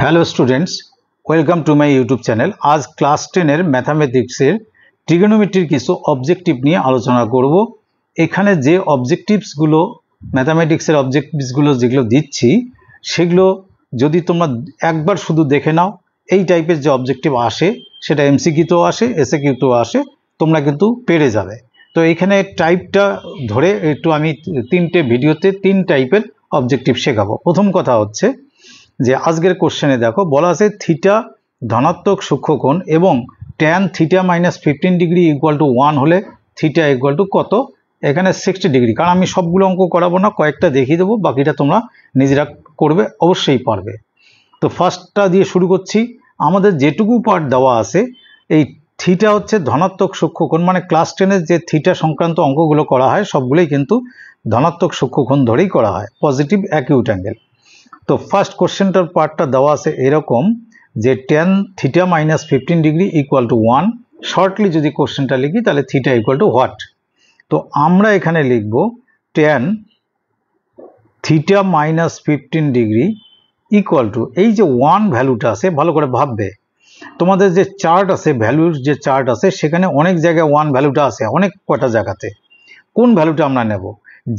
Hello students, welcome to my YouTube channel. আজ class 10-এর ম্যাথামেটিক্সের ট্রিগোনোমেট্রির কিছু objective নিয়ে আলোচনা করব। এখানে যে অবজেক্টিভসগুলো ম্যাথামেটিক্সের অবজেক্টিভসগুলো যেগুলো দিচ্ছি সেগুলো যদি তোমরা একবার শুধু দেখে নাও, এই টাইপের যে অবজেক্টিভ আসে সেটা এমসিকিউতেও আসে, এসএকিউতেও আসে, তোমরা কিন্তু পেরে যাবে। তো এখানে টাইপটা ধরে একটু আমি তিনটে ভিডিওতে তিন টাইপের অবজেক্টিভ শেখাবো। প্রথম কথা হচ্ছে যে আজকের কোশ্চেনে দেখো বলা আছে থিটা ধনাত্মক সূক্ষ্মকোণ এবং tan theta -15 degree equal to 1 হলে থিটা ইকুয়াল টু কত। এখানে 60 ডিগ্রি, কারণ আমি সবগুলো অঙ্ক করাবো না, কয়েকটা দেখিয়ে দেবো, বাকিটা তোমরা নিজেরা করবে, অবশ্যই পারবে। তো ফার্স্টটা দিয়ে শুরু করছি। আমাদের যেটুকু পার্ট দেওয়া আছে, এই থিটা হচ্ছে ধনাত্মক সূক্ষ্মকোণ, মানে ক্লাস 10-এর যে থিটা সংক্রান্ত অঙ্কগুলো করা হয় সবগুলোই কিন্তু ধনাত্মক সূক্ষ্মকোণ ধরেই করা হয়, পজিটিভ অ্যাকিউট অ্যাঙ্গেল। তো ফার্স্ট কোশ্চেনটার পার্টটা দেওয়া আছে এরকম যে tan theta -15 degree equal to 1। Shortly যদি কোশ্চেনটা লিখি তাহলে থিটা ইকুয়াল টু হোয়াট। তো আমরা এখানে লিখব tan theta -15 degree equal to, এই যে 1 ভ্যালুটা আছে, ভালো করে ভাববে, তোমাদের যে চার্ট আছে, ভ্যালুর যে চার্ট আছে, সেখানে অনেক জায়গায় 1 ভ্যালুটা আছে, অনেক কটা জায়গাতে। কোন ভ্যালুটা আমরা নেব?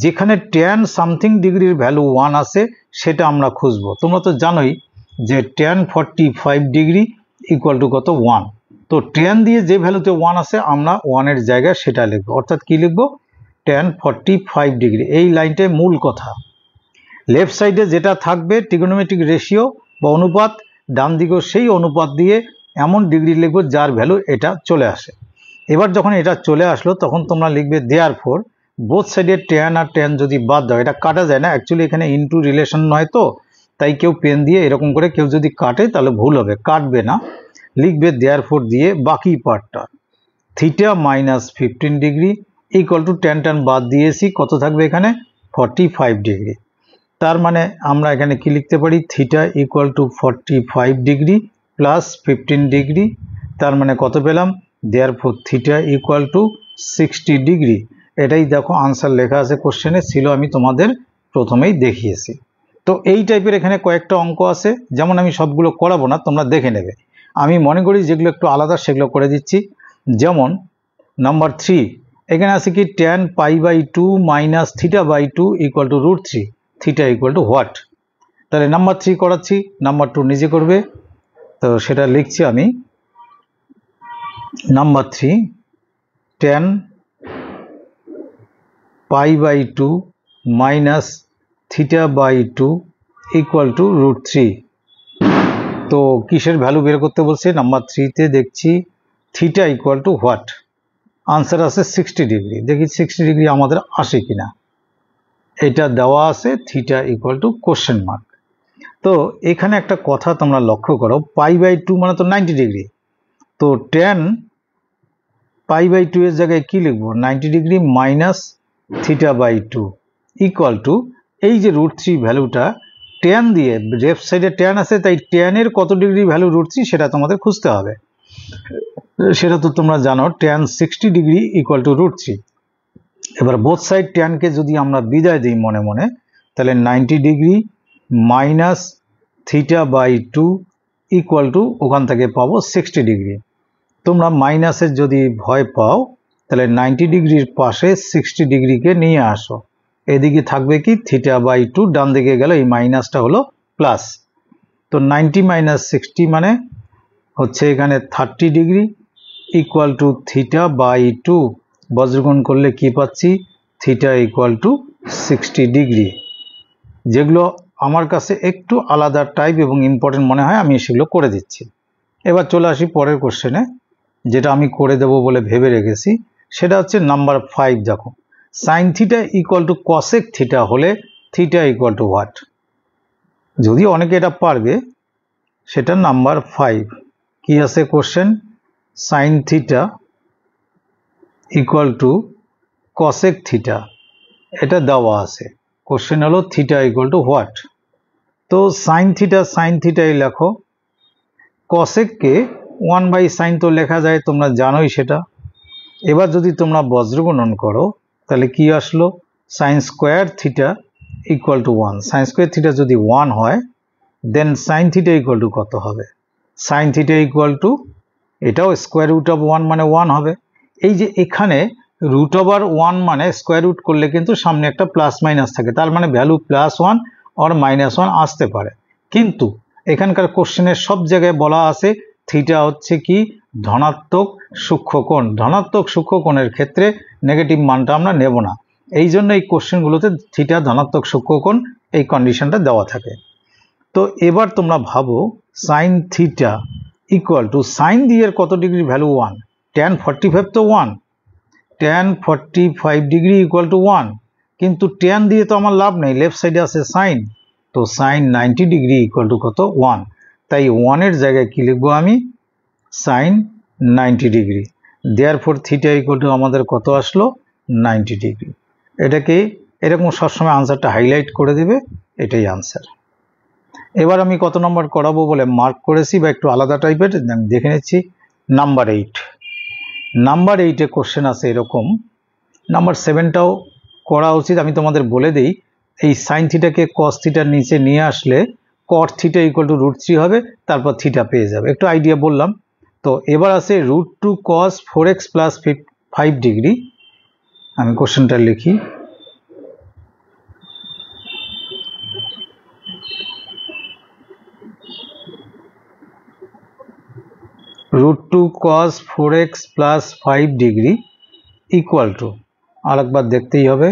যেখানে ট্যান সামথিং ডিগ্রির ভ্যালু 1 আছে সেটা আমরা খুঁজবো। তোমরা তো জানোই যে ট্যান 45 ডিগ্রি ইকুয়াল টু কত, 1। তো ট্যান দিয়ে যে ভ্যালুতে 1 আছে আমরা 1-এর জায়গায় সেটা লিখবো, অর্থাৎ কি লিখবো, ট্যান 45 ডিগ্রি। এই লাইনটাই মূল কথা। লেফট সাইডে যেটা থাকবে ট্রিগোনোমেট্রিক রেশিও বা অনুপাত, ডান দিকেও সেই অনুপাত দিয়ে এমন ডিগ্রি লিখবো যার ভ্যালু এটা চলে আসে। এবার যখন এটা চলে আসলো তখন তোমরা লিখবে দেয়ারফর বোথ সাইডে ট্যান আর ট্যান যদি বাদ দাও, এটা কাটা যায় না অ্যাকচুয়ালি, এখানে ইনটু রিলেশন নয়, তো তাই কেউ পেন দিয়ে এরকম করে কেউ যদি কাটে তাহলে ভুল হবে, কাটবে না, লিখবে দেয়ারফর দিয়ে বাকি পার্টটা theta -15 degree equal to tan tan বাদ দিয়েছি, কত থাকবে এখানে 45 ডিগ্রি। তার মানে আমরা এখানে কি লিখতে পারি, theta equal two 45 degree plus 15 degree, তার মানে কত পেলাম, therefore theta equal two 60 degree. এটাই দেখো আনসার লেখা আছে কোশ্চেনে, ছিল আমি তোমাদের প্রথমেই দেখিয়েছি। তো এই টাইপের এখানে কয়েকটা অঙ্ক আছে, যেমন আমি সবগুলো করাবো না, তোমরা দেখে নেবে। আমি মনে করি যেগুলো একটু আলাদা সেগুলো করে দিচ্ছি। যেমন নাম্বার 3, এখানে আছে কি tan π/2 minus θ/2 equal to √3, theta equal to what. তাহলে নাম্বার 3 করাচ্ছি, নাম্বার 2 নিজে করবে। তো সেটা লিখছি আমি, number 3 tan π/2 minus θ/2 equal to √3। তো কিসের ভ্যালু বের করতে বলছে, নাম্বার 3-তে দেখছি theta equal to what. Answer আছে 60 ডিগ্রি। দেখি 60 ডিগ্রি আমাদের আসে কিনা। এটা দেওয়া আছে theta equal two question mark. তো এখানে একটা কথা তোমরা লক্ষ্য করো, π/2 মানে তো 90 ডিগ্রি। তো ট্যান π/2 এর জায়গায় কি লিখবো, 90 ডিগ্রি মাইনাস θ/2 ইকুয়াল টু, এই যে √3 ভ্যালুটা ট্যান দিয়ে, লেফট সাইডে ট্যান আছে তাই ট্যানের কত ডিগ্রি ভ্যালু √3 সেটা তোমাদের খুঁজতে হবে। সেটা তো তোমরা জানো, ট্যান 60 ডিগ্রি ইকুয়াল টু √3। এবার বোথ সাইড ট্যানকে যদি আমরা বিদায় দিই মনে মনে, তাহলে 90 ডিগ্রি মাইনাস θ/2 ইকুয়াল টু, ওখান থেকে পাবো 60 ডিগ্রি। তোমরা মাইনাসের যদি ভয় পাও তাহলে 90 ডিগ্রির পাশে 60 ডিগ্রিকে নিয়ে আসো, এদিকে থাকবে কি θ/2, ডান দিকে গেল এই মাইনাসটা হলো প্লাস। তো 90 মাইনাস 60 মানে হচ্ছে এখানে 30 ডিগ্রি ইকুয়াল টু θ/2, বজ্রগুণ করলে কি পাচ্ছি, থিটা ইকুয়াল টু 60 ডিগ্রি। যেগুলো আমার কাছে একটু আলাদা টাইপ এবং ইম্পর্টেন্ট মনে হয় আমি সেগুলো করে দিচ্ছি। এবার চলে আসি পরের কোশ্চেনে, যেটা আমি করে দেব বলে ভেবে রেখেছি। সেটা হচ্ছে নাম্বার 5। দেখো sign theta equal two cosec theta হলে থিটা ইকুয়াল টু হোয়াট। যদি অনেকে এটা পারবে, সেটা নাম্বার 5 কি আছে question, sign theta equal two cosec theta, এটা দেওয়া আছে। কোশ্চেন হলো থিটা ইকুয়াল টু হোয়াট। তো সাইন থিটাই লেখো, কসেককে 1/sin তো লেখা যায়, তোমরা জানোই সেটা। এবার যদি তোমরা বজ্রগুণন করো তাহলে কি আসলো, sine square theta equal two 1। Sine square theta যদি 1 হয়, দেন সাইন থিটা ইকুয়াল টু কত হবে? সাইন থিটা ইকুয়াল টু, এটাও স্কোয়ার রুট অফ 1 মানে 1 হবে। এই যে এখানে রুট ওভার 1 মানে স্কোয়ার রুট করলে কিন্তু সামনে একটা প্লাস মাইনাস থাকে, তার মানে ভ্যালু +1 অর -1 আসতে পারে। কিন্তু এখানকার কোশ্চেনের সব জায়গায় বলা আছে থিটা হচ্ছে কি ধনাত্মক সূক্ষ্মকোণ। ধনাত্মক সূক্ষ্মকোণের ক্ষেত্রে নেগেটিভ মানটা আমরা নেব না, এই জন্য এই কোশ্চেনগুলোতে থিটা ধনাত্মক সূক্ষ্মকোণ এই কন্ডিশনটা দেওয়া থাকে। তো এবার তোমরা ভাবো sine theta equal to, sine দিয়ে কত ডিগ্রি ভ্যালু 1, tan 45 তো 1, tan 45 ডিগ্রি ইকুয়াল টু 1, কিন্তু tan দিয়ে তো আমার লাভ নেই, লেফট সাইডে আছে সাইন, তো সাইন 90 ডিগ্রি ইকুয়াল টু কত? 1। তাই 1 এর জায়গায় কি লিখবো আমি? Sine 90 degree. Therefore theta equal to আমাদের কত আসলো? 90 ডিগ্রি। এটাকে এরকম সবসময় আনসারটা হাইলাইট করে দেবে, এটাই আনসার। এবার আমি কত নম্বর করাবো বলে মার্ক করেছি বা একটু আলাদা টাইপের, দেখে নিচ্ছি। নাম্বার 8। নাম্বার 8-এ কোশ্চেন আছে এরকম, নাম্বার 7টাও করা উচিত। আমি তোমাদের বলে দিই, এই সাইন থিটাকে কস থিটার নিচে নিয়ে আসলে কট থিটা ইকুয়াল টু √3 হবে, তারপর থিটা পেয়ে যাবে, একটু আইডিয়া বললাম। তো এবার আছে √2 cos 4x প্লাস 5 ডিগ্রি। আমি কোশ্চেনটা লিখি, √2 cos 4x plus 5 degree equal to, আরেকবার দেখতেই হবে,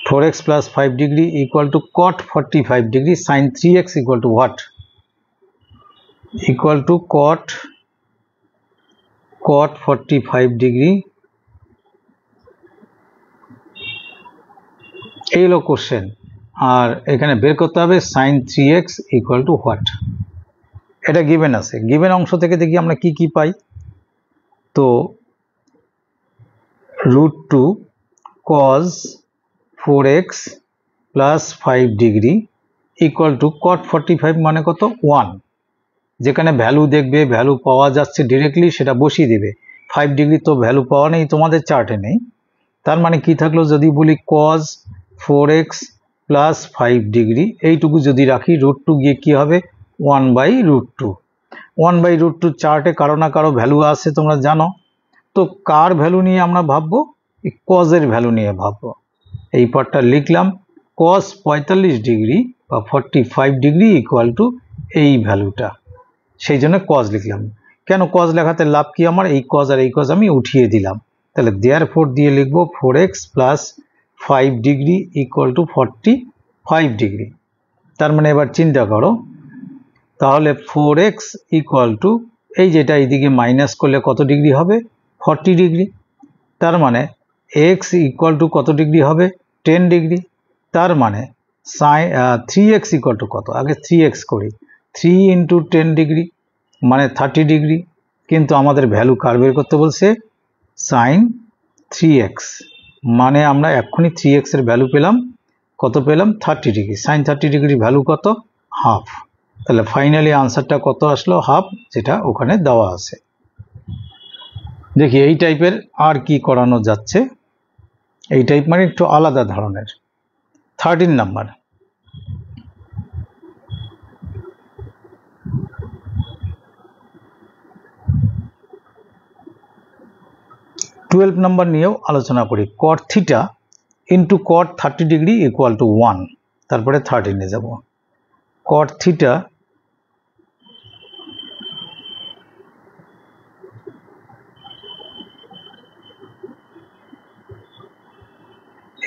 4x plus 5 degree equal to cot 45 degree sin 3x equal to what? Equal to cot 45 degree। এই হলো কোশ্চেন, আর এখানে বের করতে হবে sin 3x equal to what? এটা গিভেন আছে, গিভেন অংশ থেকে দেখি আমরা কি কি পাই। তো √2 cos 4x plus 5 degree equal to cot 45 মানে কত? 1। যেখানে ভ্যালু দেখবে, ভ্যালু পাওয়া যাচ্ছে ডিরেক্টলি, সেটা বসিয়ে দেবে। 5 ডিগ্রি তো ভ্যালু পাওয়া নেই, তোমাদের চার্টে নেই, তার মানে কি থাকলো? যদি বলি cos 4x প্লাস 5 ডিগ্রি, এইটুকু যদি রাখি, √2 গিয়ে কি হবে? 1/√2। 1/√2 চার্টে কারো না কারো ভ্যালু আছে, তোমরা জানো। তো কার ভ্যালু নিয়ে আমরা ভাববো? কজের ভ্যালু নিয়ে ভাববো। এই পার্টটা লিখলাম, cos 45 ডিগ্রি বা 45 ডিগ্রি ইকুয়াল টু এই ভ্যালুটা, সেই জন্য কজ লিখলাম। কেন কজ লেখাতে লাভ কি আমার? এই কজ আর এই কজ আমি উঠিয়ে দিলাম, তাহলে দেয়ারফর দিয়ে লিখবো 4x plus 5 degree equal to 45 degree. তার মানে এবার চিন্তা করো, তাহলে 4x ইকুয়াল টু, এই যেটা এইদিকে মাইনাস করলে কত ডিগ্রি হবে? 40 ডিগ্রি। তার মানে x ইকুয়াল টু কত ডিগ্রি হবে? 10 ডিগ্রি। তার মানে 3x ইকুয়াল টু কত? আগে 3x করি, 3 ইন্টু 10 ডিগ্রি মানে 30 ডিগ্রি। কিন্তু আমাদের ভ্যালু কার বের করতে বলছে? সাইন 3x, মানে আমরা এক্ষুনি 3x এর ভ্যালু পেলাম, কত পেলাম? 30 ডিগ্রি। সাইন 30 ডিগ্রি ভ্যালু কত? হাফ। তাহলে ফাইনালি আনসারটা কত আসলো? হাফ, যেটা ওখানে দেওয়া আছে। দেখি এই টাইপের আর কি করানো যাচ্ছে। এই টাইপ মানে একটু আলাদা ধরনের। 13 নাম্বার, টুয়েলভ নাম্বার নিয়েও আলোচনা করি। cot theta into cot 30 degree equal to 1, তারপরে 13-এ যাব। cot theta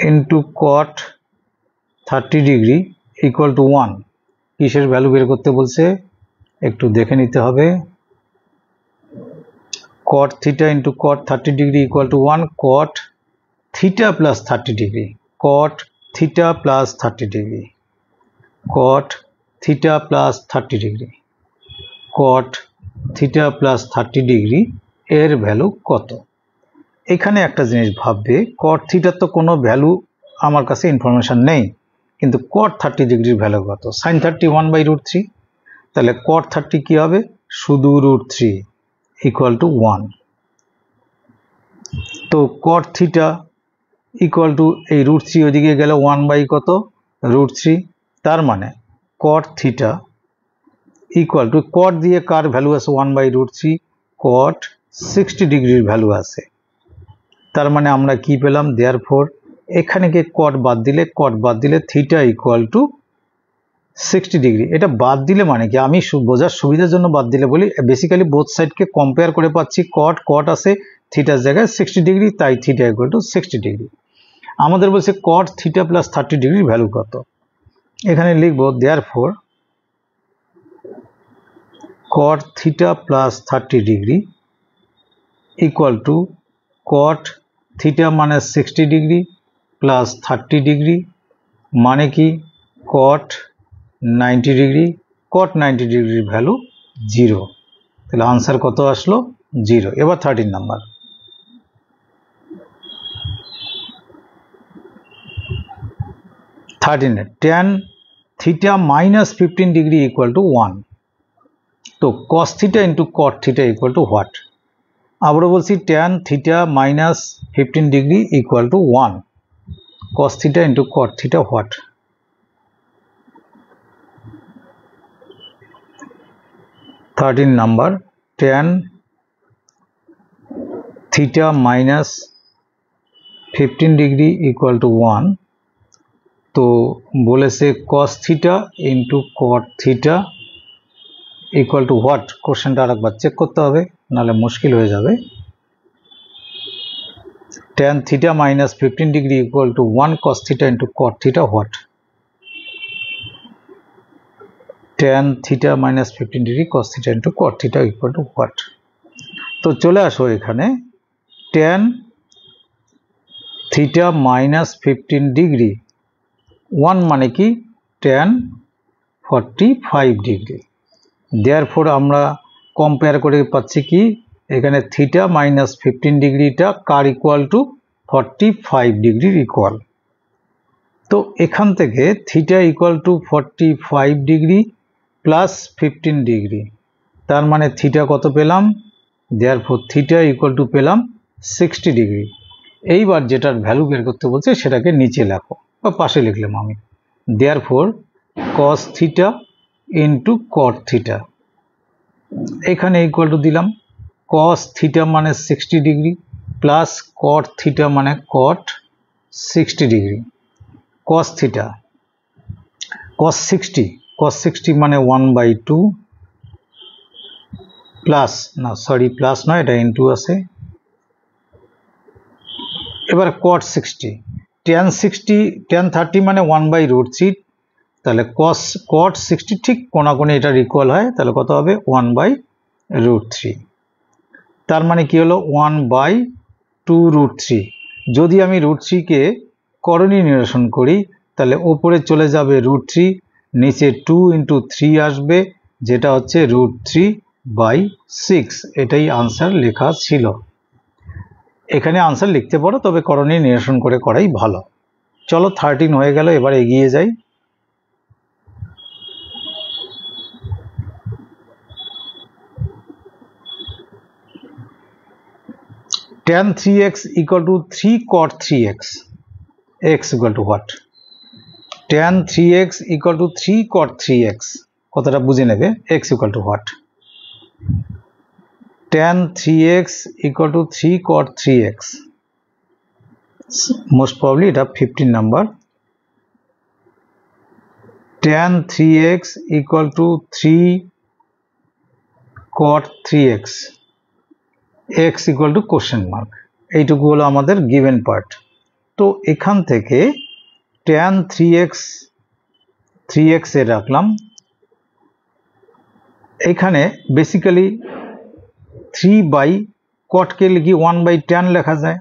into cot 30 degree equal to 1, কিসের ভ্যালু বের করতে বলছে? একটু দেখে নিতে হবে। cot theta into cot 30 degree equal to 1, cot theta plus 30 degree, cot theta plus 30 degree, cot theta plus 30 degree, cot theta plus 30 degree এর value কত? এখানে একটা জিনিস ভাববে, cot থিটার তো কোনো ভ্যালু আমার কাছে ইনফরমেশন নেই, কিন্তু cot 30 ডিগ্রির ভ্যালু কত? sin 30 1/√3, তাহলে cot 30 কি হবে? শুধু √3 ইকুয়াল টু 1। তো cot থিটা ইকুয়াল টু এই √3 ওইদিকে গেলে 1 বাই কত? √3, তার মানে cot theta equal two cot দিয়ে কার ভ্যালু আছে 1/√3, cot 60 ডিগ্রির ভ্যালু আছে। তার মানে আমরা কি পেলাম, দেয়ারফর এখানে কি cot বাদ দিলে থিটা ইকুয়াল টু 60 ডিগ্রি। এটা বাদ দিলে মানে কি, আমি বোঝার সুবিধার জন্য বাদ দিলে বলি, বেসিক্যালি বোথ সাইডকে কম্পেয়ার করে পাচ্ছি, cot আছে থিটার জায়গায় 60 ডিগ্রি, তাই থিটা ইকুয়াল টু 60 ডিগ্রি। আমাদের বলছে cot থিটা প্লাস 30 ডিগ্রির ভ্যালু কত, এখানে লিখবো therefore cot theta plus 30 degree equal to cot theta মানে 60 ডিগ্রি প্লাস 30 ডিগ্রি মানে কি cot 90 ডিগ্রি, cot 90 ডিগ্রির ভ্যালু 0, তাহলে আনসার কত আসলো 0। এবার 13 number, tan theta minus 15 degree equal to 1, তো cos theta into cot theta equal to what. আবারও বলছি tan theta minus 15 degree equal to 1, cos theta into cot theta what. Number, tan theta minus 15 degree equal to 1, তো বলেছে cos theta into cot theta equal to what. কোশ্চেনটা আরেকবার check করতে হবে, নাহলে মুশকিল হয়ে যাবে। tan theta minus 15 degree equal to 1 cos theta into cot theta what. tan theta minus 15 degree cos theta into cot theta equal to what. তো চলে আসো এখানে, tan থিটা মাইনাস 15 ডিগ্রি 1 মানে কি tan 45 ডিগ্রি। দেয়ারফর আমরা compare করে পাচ্ছি কি, এখানে থিটা মাইনাস 15 ডিগ্রিটা কার ইকুয়াল টু 45 ডিগ্রির ইকুয়াল। তো এখান থেকে theta equal two 45 degree plus 15 degree, তার মানে থিটা কত পেলাম, দেয়ারফর থিটা ইকুয়াল টু পেলাম 60 ডিগ্রি। এইবার যেটার ভ্যালু বের করতে বলছে সেটাকে নিচে লেখো বা পাশে লিখলাম আমি, therefore cos theta into cot theta, এখানে ইকুয়াল টু দিলাম cos থিটা মানে 60 ডিগ্রি প্লাস cot থিটা মানে cot 60 degree, cos theta cos 60 মানে 1/2 প্লাস, না সরি প্লাস নয়, এটা ইনটু আছে। এবার cot 60, tan 30 মানে 1/√3, তাহলে cot 60 ঠিক কোনাকুনি এটার ইকুয়াল হয়, তাহলে কত হবে 1/√3, তার মানে কি হলো 1/2√3। যদি আমি √3 কে করণী নিরসন করি তাহলে ওপরে চলে যাবে √3, নিচে 2 × 3 আসবে, যেটা হচ্ছে √3/6। এটাই আনসার লেখা ছিল। এখানে আনসার লিখতে পারো, তবে করণী নিরসন করে করাই ভালো। চলো 13 হয়ে গেল, এবার এগিয়ে যাই। tan 3x equal to 3 cot 3x, x equal to what? tan 3x equal to 3 cot 3x, কথাটা বুঝে নেবে, x equal to what? tan 3x equal to 3 cot 3x, most probably এটা 15 number. tan 3x equal to 3 cot 3x, x equal to question mark, এইটুকু হলো আমাদের given part। তো এখান থেকে tan 3x এ রাখলাম, এখানে বেসিক্যালি 3/cot কে লিখি 1/tan লেখা যায়,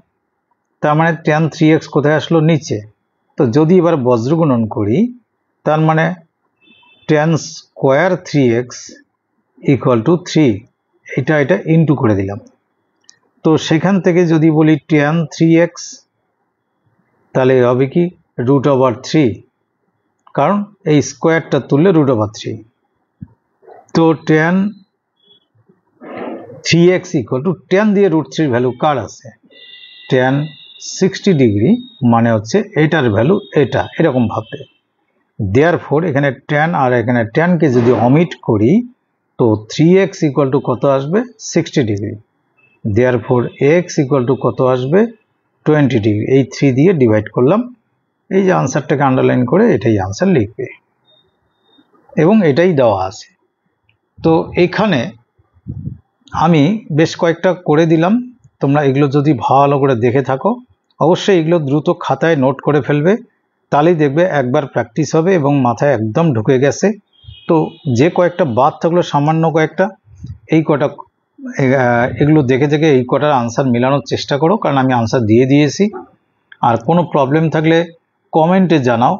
তার মানে tan 3x কোথায় আসলো, নিচে। তো যদি এবার বজ্রগুণন করি, তার মানে tan square 3x equal to 3, এটা ইনটু করে দিলাম। তো সেখান থেকে যদি বলি tan 3x, তাহলে হবে কি √3, কারণ এই স্কোয়ারটা তুললে √3। তো tan 3x equal to, tan দিয়ে √3 ভ্যালু কার আছে, tan 60 ডিগ্রি মানে হচ্ছে এটার ভ্যালু এটা, এরকম ভাবতে। দেয়ারফোর এখানে tan আর এখানে tan কে যদি অমিট করি তো 3x ইকুয়াল টু কত আসবে 60 degree. Therefore x equal to কত আসবে 20 ডিগ্রি। এই 3 দিয়ে ডিভাইড করলাম, এই যে আনসারটাকে আন্ডারলাইন করে এটাই আনসার লিখবে এবং এটাই দেওয়া আছে। তো এখানে আমি বেশ কয়েকটা করে দিলাম, তোমরা এগুলো যদি ভালো করে দেখে থাকো অবশ্যই এগুলো দ্রুত খাতায় নোট করে ফেলবে, তাহলেই দেখবে একবার প্র্যাকটিস হবে এবং মাথায় একদম ঢুকে গেছে। তো যে কয়েকটা বাদ থাকলো সামান্য কয়েকটা, এই কটা এগুলো দেখে দেখে এই কটার আনসার মেলানোর চেষ্টা করো, কারণ আমি আনসার দিয়ে দিয়েছি। আর কোনো প্রবলেম থাকলে কমেন্টে জানাও,